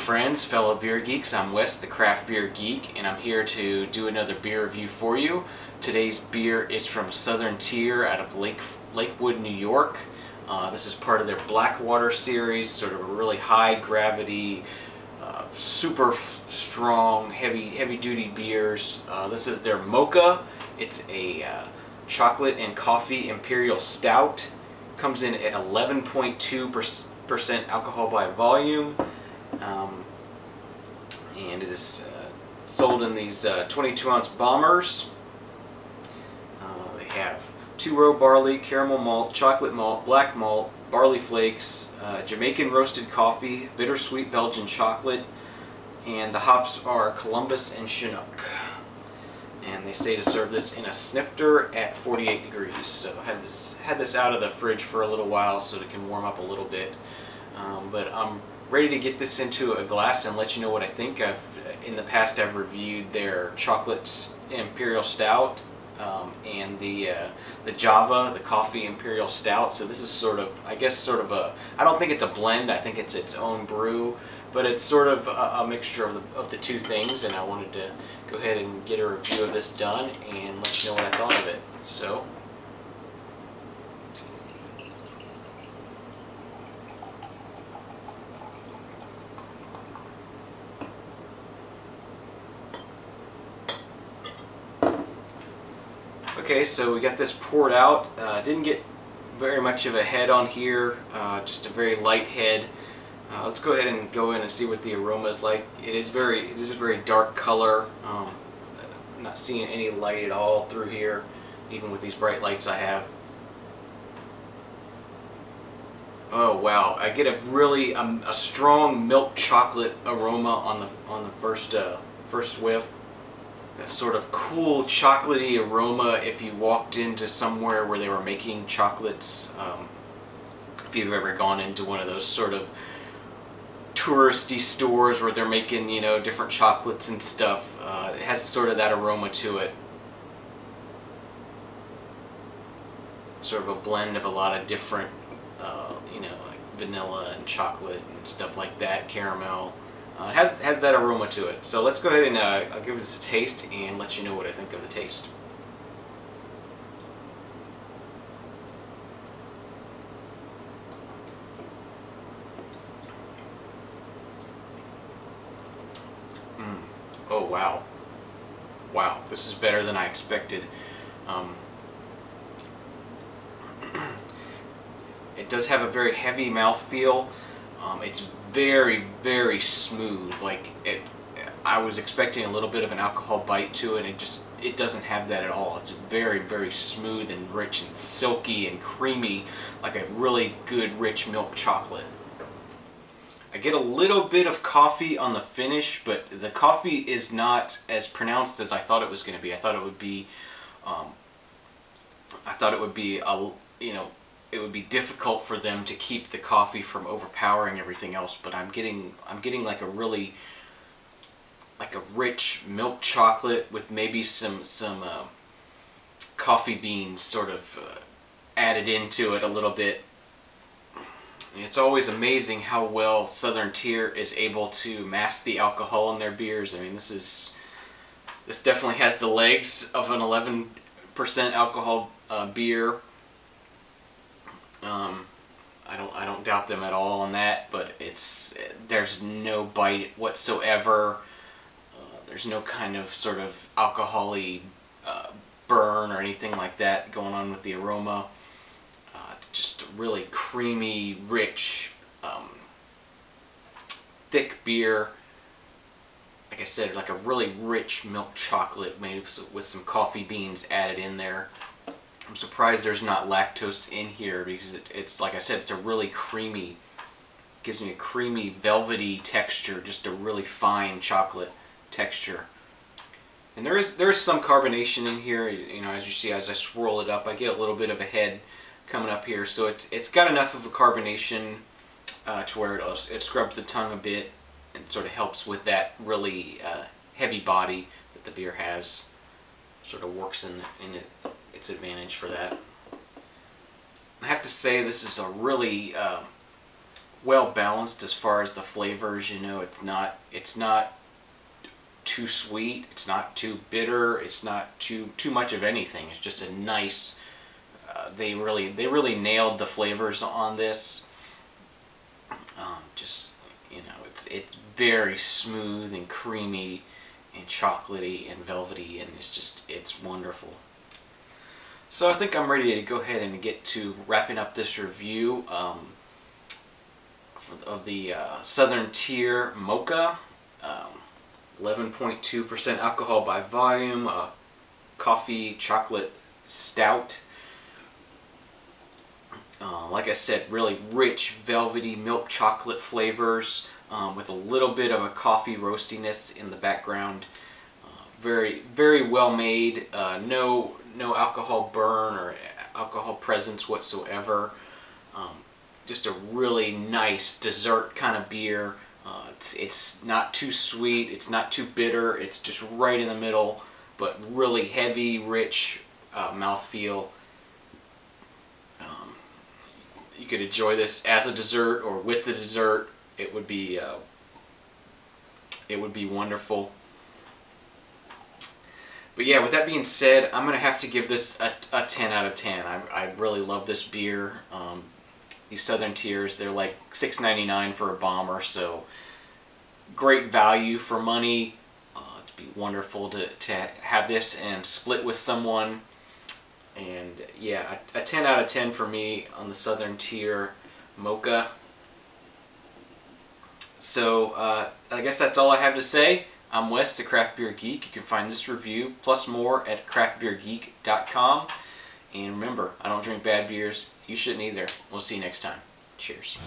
friends, fellow beer geeks. I'm Wes, the craft beer geek, and I'm here to do another beer review for you. Today's beer is from Southern Tier out of Lakewood, New York. This is part of their Blackwater series, sort of a really high gravity, super strong, heavy duty beers. This is their Mokah. It's a chocolate and coffee Imperial Stout. Comes in at 11.2% alcohol by volume. And it is sold in these 22-ounce bombers. They have 2-row barley, caramel malt, chocolate malt, black malt, barley flakes, Jamaican roasted coffee, bittersweet Belgian chocolate, and the hops are Columbus and Chinook. And they say to serve this in a snifter at 48 degrees. So I had this out of the fridge for a little while so it can warm up a little bit. But I'm ready to get this into a glass and let you know what I think. In the past I've reviewed their chocolate Imperial Stout and the Java, the coffee Imperial Stout. So this is sort of, I guess, sort of a, I don't think it's a blend, I think it's its own brew, but it's sort of a mixture of the two things, and I wanted to go ahead and get a review of this done and let you know what I thought of it. So okay, so we got this poured out. Didn't get very much of a head on here, just a very light head. Let's go ahead and go in and see what the aroma is like. It is a very dark color. I'm not seeing any light at all through here, even with these bright lights I have. Oh wow! I get a really a strong milk chocolate aroma on the first whiff. That sort of cool chocolatey aroma if you walked into somewhere where they were making chocolates. If you've ever gone into one of those sort of touristy stores where they're making, you know, different chocolates and stuff, it has sort of that aroma to it. Sort of a blend of a lot of different, you know, like vanilla and chocolate and stuff like that, caramel. It has that aroma to it. So let's go ahead and I'll give this a taste and let you know what I think of the taste. Oh wow. Wow, this is better than I expected. It does have a very heavy mouthfeel. It's very smooth. Like I was expecting a little bit of an alcohol bite to it, and it doesn't have that at all. It's very smooth and rich and silky and creamy, like a really good rich milk chocolate. I get a little bit of coffee on the finish, but the coffee is not as pronounced as I thought it was going to be. I thought it would be you know, it would be difficult for them to keep the coffee from overpowering everything else, but I'm getting like a really, like a rich milk chocolate with maybe some coffee beans sort of added into it a little bit. It's always amazing how well Southern Tier is able to mask the alcohol in their beers. I mean, this definitely has the legs of an 11% alcohol beer. I don't doubt them at all on that, but there's no bite whatsoever. There's no kind of sort of alcohol-y burn or anything like that going on with the aroma. Just really creamy, rich, thick beer. Like I said, like a really rich milk chocolate, maybe with some coffee beans added in there. I'm surprised there's not lactose in here, because it's like I said, it's a really creamy, gives me a creamy, velvety texture, just a really fine chocolate texture. And there is some carbonation in here. You know, as you see, as I swirl it up, I get a little bit of a head coming up here, so it's got enough of a carbonation to where it scrubs the tongue a bit and sort of helps with that really heavy body that the beer has. Sort of works in its advantage for that. I have to say, this is a really well balanced as far as the flavors. You know, it's not too sweet, it's not too bitter, it's not too much of anything. It's just a nice. They really nailed the flavors on this. Just, you know, it's very smooth and creamy and chocolatey and velvety, and it's wonderful. So I think I'm ready to go ahead and get to wrapping up this review of the Southern Tier Mokah. 11.2% alcohol by volume, coffee chocolate stout. Like I said, really rich, velvety milk chocolate flavors with a little bit of a coffee roastiness in the background. Very, very well made. No alcohol burn or alcohol presence whatsoever. Just a really nice dessert kind of beer. It's not too sweet, it's not too bitter, it's just right in the middle, but really heavy, rich mouthfeel. You could enjoy this as a dessert or with the dessert. It would be wonderful. But yeah, with that being said, I'm gonna have to give this a 10 out of 10. I really love this beer. These Southern Tiers, they're like $6.99 for a bomber, so great value for money. It'd be wonderful to have this and split with someone. And yeah, a 10 out of 10 for me on the Southern Tier Mokah. So I guess that's all I have to say. I'm Wes, the Craft Beer Geek. You can find this review plus more at craftbeergeek.com. And remember, I don't drink bad beers. You shouldn't either. We'll see you next time. Cheers.